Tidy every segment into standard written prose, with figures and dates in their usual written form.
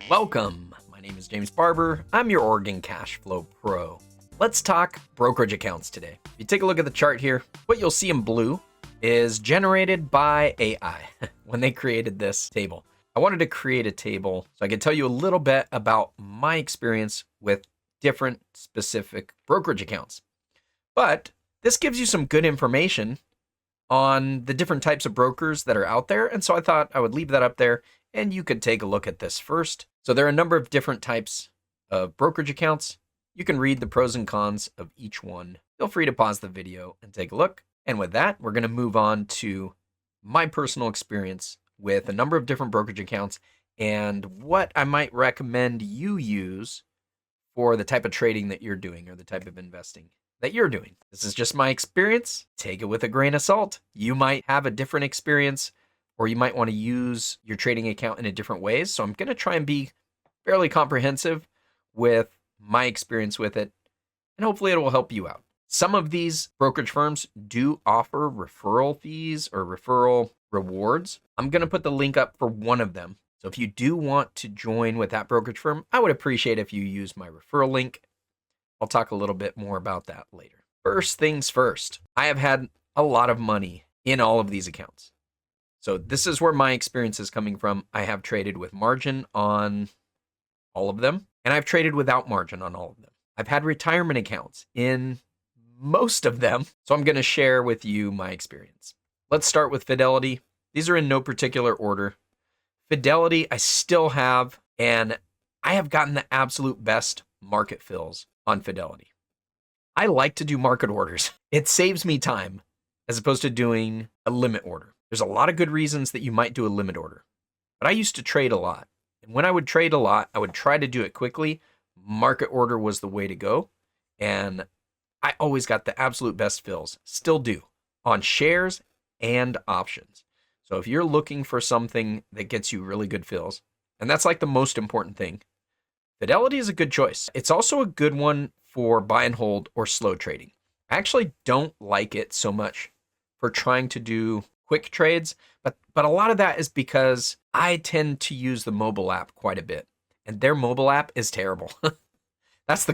Welcome. My name is James Barber. I'm your Oregon Cash Flow Pro. Let's talk brokerage accounts today. If you take a look at the chart here, what you'll see in blue is generated by AI when they created this table. I wanted to create a table so I could tell you a little bit about my experience with different specific brokerage accounts. But this gives you some good information on the different types of brokers that are out there. And so I thought I would leave that up there and you could take a look at this first. So there are a number of different types of brokerage accounts. You can read the pros and cons of each one. Feel free to pause the video and take a look. And with that, we're going to move on to my personal experience with a number of different brokerage accounts and what I might recommend you use for the type of trading that you're doing or the type of investing that you're doing. This is just my experience. Take it with a grain of salt. You might have a different experience, or you might want to use your trading account in a different ways. So I'm going to try and be fairly comprehensive with my experience with it, and hopefully it will help you out. Some of these brokerage firms do offer referral fees or referral rewards. I'm going to put the link up for one of them. So if you do want to join with that brokerage firm, I would appreciate if you use my referral link. I'll talk a little bit more about that later. First things first, I have had a lot of money in all of these accounts. So this is where my experience is coming from. I have traded with margin on all of them, and I've traded without margin on all of them. I've had retirement accounts in most of them, so I'm going to share with you my experience. Let's start with Fidelity. These are in no particular order. Fidelity, I still have, and I have gotten the absolute best market fills on Fidelity. I like to do market orders. It saves me time as opposed to doing a limit order. There's a lot of good reasons that you might do a limit order, but I used to trade a lot. And when I would trade a lot, I would try to do it quickly. Market order was the way to go. And I always got the absolute best fills, still do, on shares and options. So if you're looking for something that gets you really good fills, and that's like the most important thing, Fidelity is a good choice. It's also a good one for buy and hold or slow trading. I actually don't like it so much for trying to do quick trades, but a lot of that is because I tend to use the mobile app quite a bit, and their mobile app is terrible. That's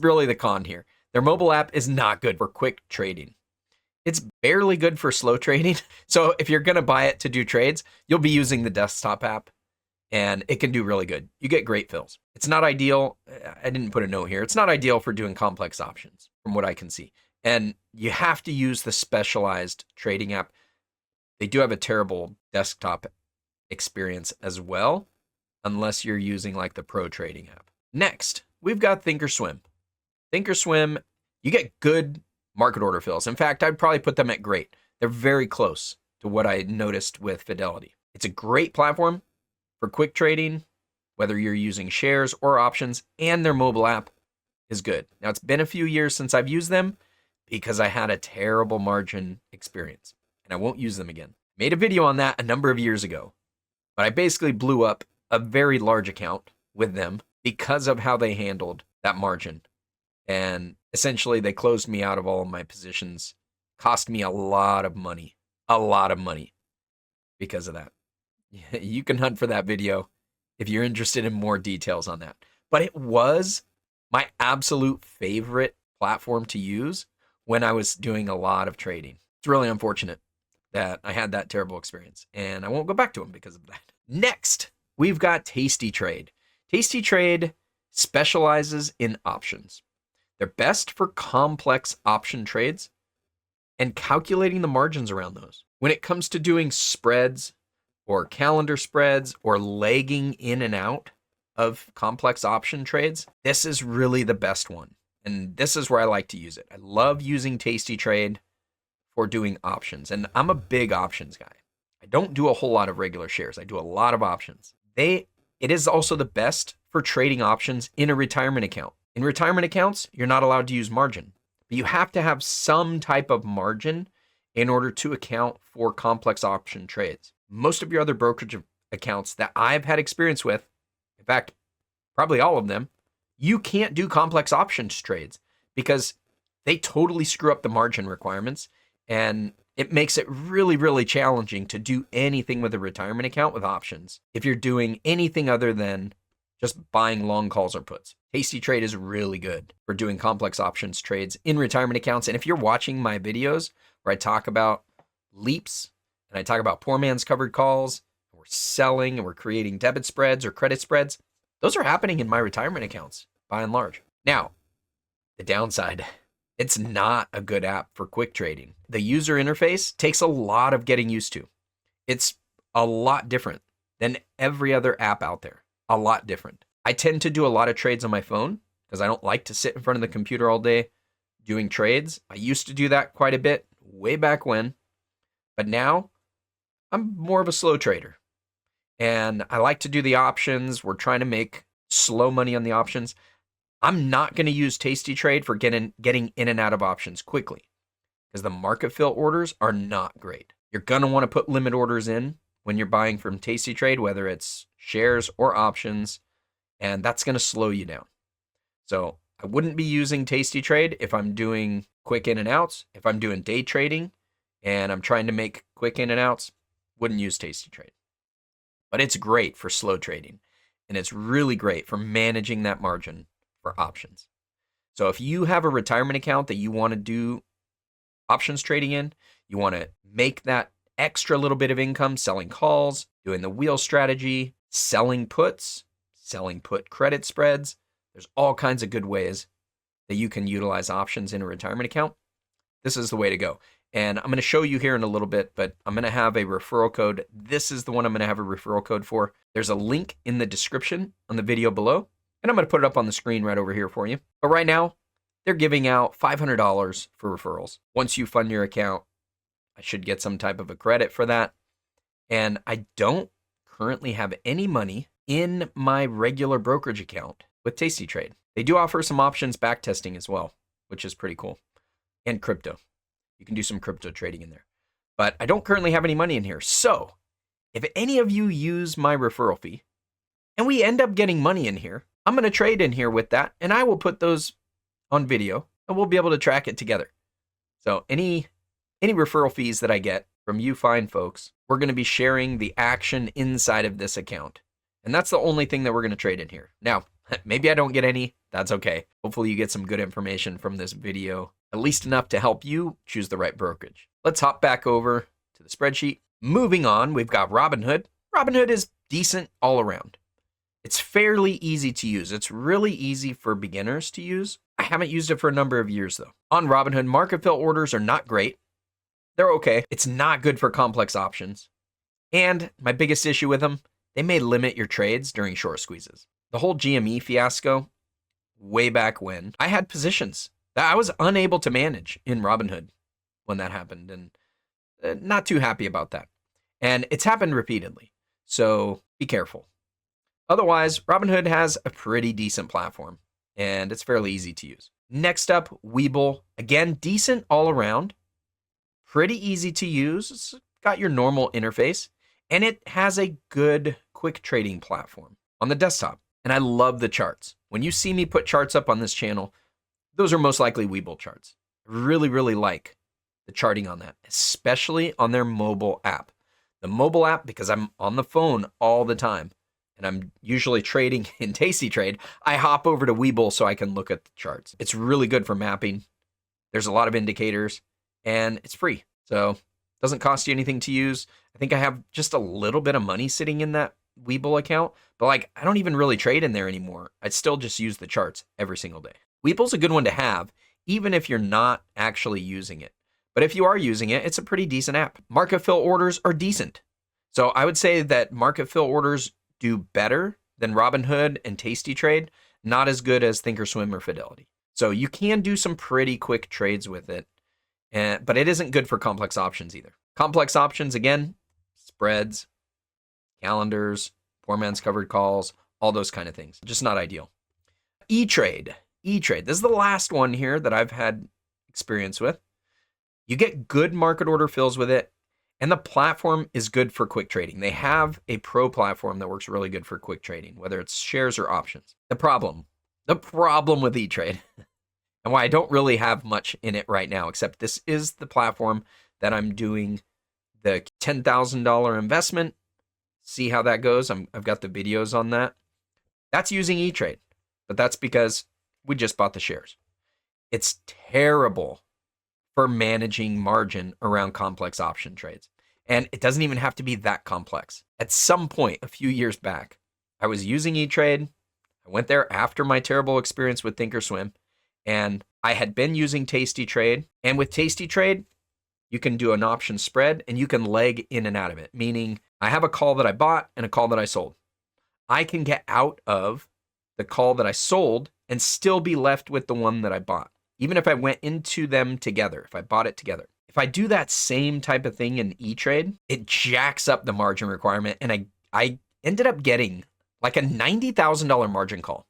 really the con here. Their mobile app is not good for quick trading. It's barely good for slow trading. So if you're going to buy it to do trades, you'll be using the desktop app, and it can do really good. You get great fills. It's not ideal. I didn't put a note here. It's not ideal for doing complex options from what I can see. And you have to use the specialized trading app. They do have a terrible desktop experience as well, unless you're using like the pro trading app. Next, we've got Thinkorswim. Thinkorswim, you get good market order fills. In fact, I'd probably put them at great. They're very close to what I noticed with Fidelity. It's a great platform for quick trading, whether you're using shares or options, and their mobile app is good. Now, it's been a few years since I've used them because I had a terrible margin experience, and I won't use them again. Made a video on that a number of years ago, but I basically blew up a very large account with them because of how they handled that margin. And essentially, they closed me out of all of my positions, cost me a lot of money because of that. You can hunt for that video if you're interested in more details on that. But it was my absolute favorite platform to use when I was doing a lot of trading. It's really unfortunate that I had that terrible experience, and I won't go back to them because of that. Next, we've got Tasty Trade. Tasty Trade specializes in options. They're best for complex option trades and calculating the margins around those. When it comes to doing spreads or calendar spreads or legging in and out of complex option trades, this is really the best one. And this is where I like to use it. I love using Tasty Trade for doing options. And I'm a big options guy. I don't do a whole lot of regular shares. I do a lot of options. It is also the best for trading options in a retirement account. In retirement accounts, you're not allowed to use margin, but you have to have some type of margin in order to account for complex option trades. Most of your other brokerage accounts that I've had experience with, in fact, probably all of them, you can't do complex options trades because they totally screw up the margin requirements, and it makes it really, really challenging to do anything with a retirement account with options if you're doing anything other than just buying long calls or puts. Tasty Trade is really good for doing complex options trades in retirement accounts. And if you're watching my videos where I talk about leaps and I talk about poor man's covered calls, we're selling and we're creating debit spreads or credit spreads, those are happening in my retirement accounts by and large. Now, the downside, it's not a good app for quick trading. The user interface takes a lot of getting used to. It's a lot different than every other app out there. A lot different. I tend to do a lot of trades on my phone because I don't like to sit in front of the computer all day doing trades. I used to do that quite a bit way back when, but now I'm more of a slow trader. And I like to do the options. We're trying to make slow money on the options. I'm not going to use Tasty Trade for getting in and out of options quickly because the market fill orders are not great. You're going to want to put limit orders in when you're buying from Tasty Trade, whether it's shares or options, and that's going to slow you down. So I wouldn't be using Tasty Trade if I'm doing quick in and outs. If I'm doing day trading and I'm trying to make quick in and outs, wouldn't use Tasty Trade. But it's great for slow trading, and it's really great for managing that margin for options. So if you have a retirement account that you want to do options trading in, you want to make that extra little bit of income selling calls, doing the wheel strategy, selling puts, selling put credit spreads. There's all kinds of good ways that you can utilize options in a retirement account. This is the way to go. And I'm going to show you here in a little bit, but I'm going to have a referral code. This is the one I'm going to have a referral code for. There's a link in the description on the video below, and I'm going to put it up on the screen right over here for you. But right now, they're giving out $500 for referrals. Once you fund your account, I should get some type of a credit for that. And I don't currently have any money in my regular brokerage account with Tasty Trade. They do offer some options back testing as well, which is pretty cool. And crypto. You can do some crypto trading in there. But I don't currently have any money in here. So if any of you use my referral fee and we end up getting money in here, I'm going to trade in here with that, and I will put those on video and we'll be able to track it together. So any referral fees that I get from you fine folks, we're going to be sharing the action inside of this account. And that's the only thing that we're going to trade in here. Now, maybe I don't get any. That's okay. Hopefully you get some good information from this video, at least enough to help you choose the right brokerage. Let's hop back over to the spreadsheet. Moving on, we've got Robinhood. Robinhood is decent all around. It's fairly easy to use. It's really easy for beginners to use. I haven't used it for a number of years though. On Robinhood, market fill orders are not great. They're okay. It's not good for complex options. And my biggest issue with them, they may limit your trades during short squeezes. The whole GME fiasco, way back when, I had positions that I was unable to manage in Robinhood when that happened, and not too happy about that. And it's happened repeatedly, so be careful. Otherwise, Robinhood has a pretty decent platform, and it's fairly easy to use. Next up, Webull. Again, decent all around. Pretty easy to use. It's got your normal interface, and it has a good quick trading platform on the desktop. And I love the charts. When you see me put charts up on this channel, those are most likely Webull charts. I really, really like the charting on that, especially on their mobile app. The mobile app, because I'm on the phone all the time, and I'm usually trading in Tasty Trade, I hop over to Webull so I can look at the charts. It's really good for mapping. There's a lot of indicators, and it's free. So it doesn't cost you anything to use. I think I have just a little bit of money sitting in that Webull account, but like I don't even really trade in there anymore. I still just use the charts every single day. Webull's a good one to have, even if you're not actually using it. But if you are using it, it's a pretty decent app. Market fill orders are decent. So I would say that market fill orders do better than Robinhood and Tasty Trade, not as good as Thinkorswim or Fidelity. So you can do some pretty quick trades with it, but it isn't good for complex options either. Complex options, again, spreads, calendars, poor man's covered calls, all those kind of things. Just not ideal. E-Trade. E-Trade. This is the last one here that I've had experience with. You get good market order fills with it, and the platform is good for quick trading. They have a pro platform that works really good for quick trading, whether it's shares or options. The problem with E-Trade, and why I don't really have much in it right now, except this is the platform that I'm doing the $10,000 investment. See how that goes. I've got the videos on that. That's using E-Trade, but that's because we just bought the shares. It's terrible for managing margin around complex option trades. And it doesn't even have to be that complex. At some point a few years back, I was using E-Trade. I went there after my terrible experience with Thinkorswim, and I had been using Tasty Trade. And with Tasty Trade, you can do an option spread and you can leg in and out of it, meaning I have a call that I bought and a call that I sold. I can get out of the call that I sold and still be left with the one that I bought, even if I went into them together, if I bought it together. If I do that same type of thing in E-Trade, it jacks up the margin requirement, and I ended up getting like a $90,000 margin call.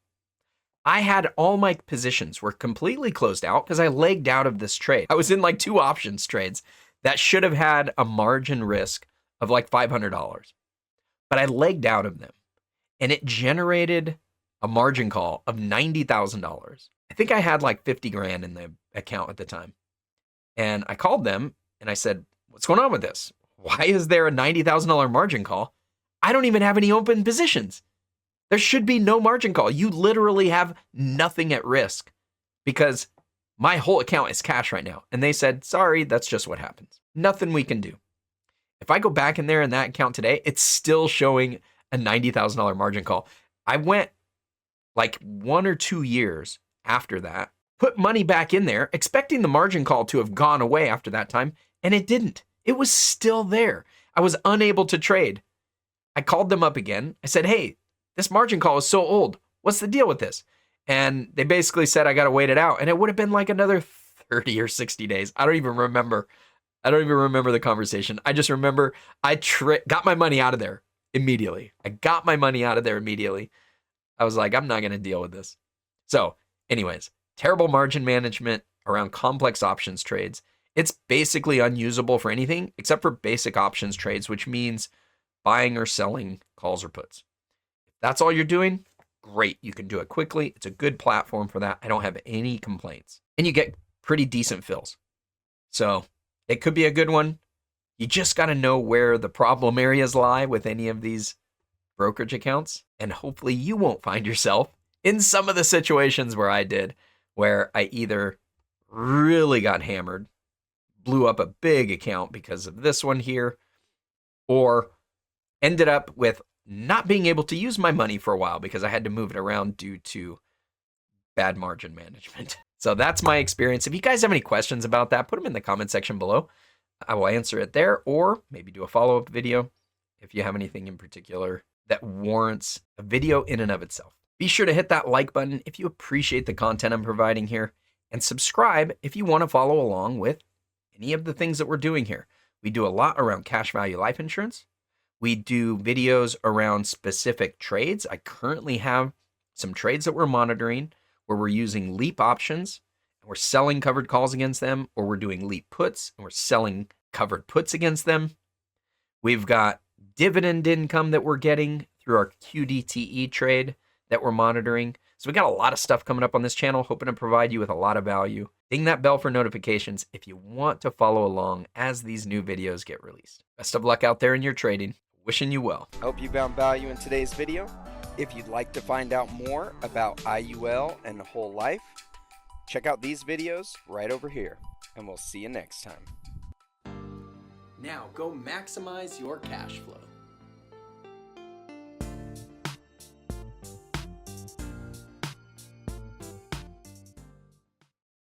I had all my positions were completely closed out because I legged out of this trade. I was in like 2 options trades that should have had a margin risk of like $500, but I legged out of them, and it generated a margin call of $90,000. I think I had like 50 grand in the account at the time. And I called them and I said, what's going on with this? Why is there a $90,000 margin call? I don't even have any open positions. There should be no margin call. You literally have nothing at risk because my whole account is cash right now. And they said, sorry, that's just what happens. Nothing we can do. If I go back in there in that account today, it's still showing a $90,000 margin call. I went like 1 or 2 years after that, put money back in there, expecting the margin call to have gone away after that time, and it didn't. It was still there. I was unable to trade. I called them up again. I said, hey, this margin call is so old. What's the deal with this? And they basically said I got to wait it out, and it would have been like another 30 or 60 days. I don't even remember the conversation. I just remember I got my money out of there immediately. I was like, I'm not going to deal with this. So anyways, terrible margin management around complex options trades. It's basically unusable for anything except for basic options trades, which means buying or selling calls or puts. If that's all you're doing, great. You can do it quickly. It's a good platform for that. I don't have any complaints. And you get pretty decent fills. So it could be a good one. You just got to know where the problem areas lie with any of these brokerage accounts. And hopefully you won't find yourself in some of the situations where I did, where I either really got hammered, blew up a big account because of this one here, or ended up with not being able to use my money for a while because I had to move it around due to bad margin management. So that's my experience. If you guys have any questions about that, put them in the comment section below. I will answer it there, or maybe do a follow-up video if you have anything in particular that warrants a video in and of itself. Be sure to hit that like button if you appreciate the content I'm providing here, and subscribe if you want to follow along with any of the things that we're doing here. We do a lot around cash value life insurance. We do videos around specific trades. I currently have some trades that we're monitoring where we're using leap options and we're selling covered calls against them, or we're doing leap puts and we're selling covered puts against them. We've got dividend income that we're getting through our QDTE trade that we're monitoring. So we got a lot of stuff coming up on this channel, hoping to provide you with a lot of value. Ding that bell for notifications if you want to follow along as these new videos get released. Best of luck out there in your trading. Wishing you well. Hope you found value in today's video. If you'd like to find out more about IUL and whole life, check out these videos right over here, and we'll see you next time. Now go maximize your cash flow.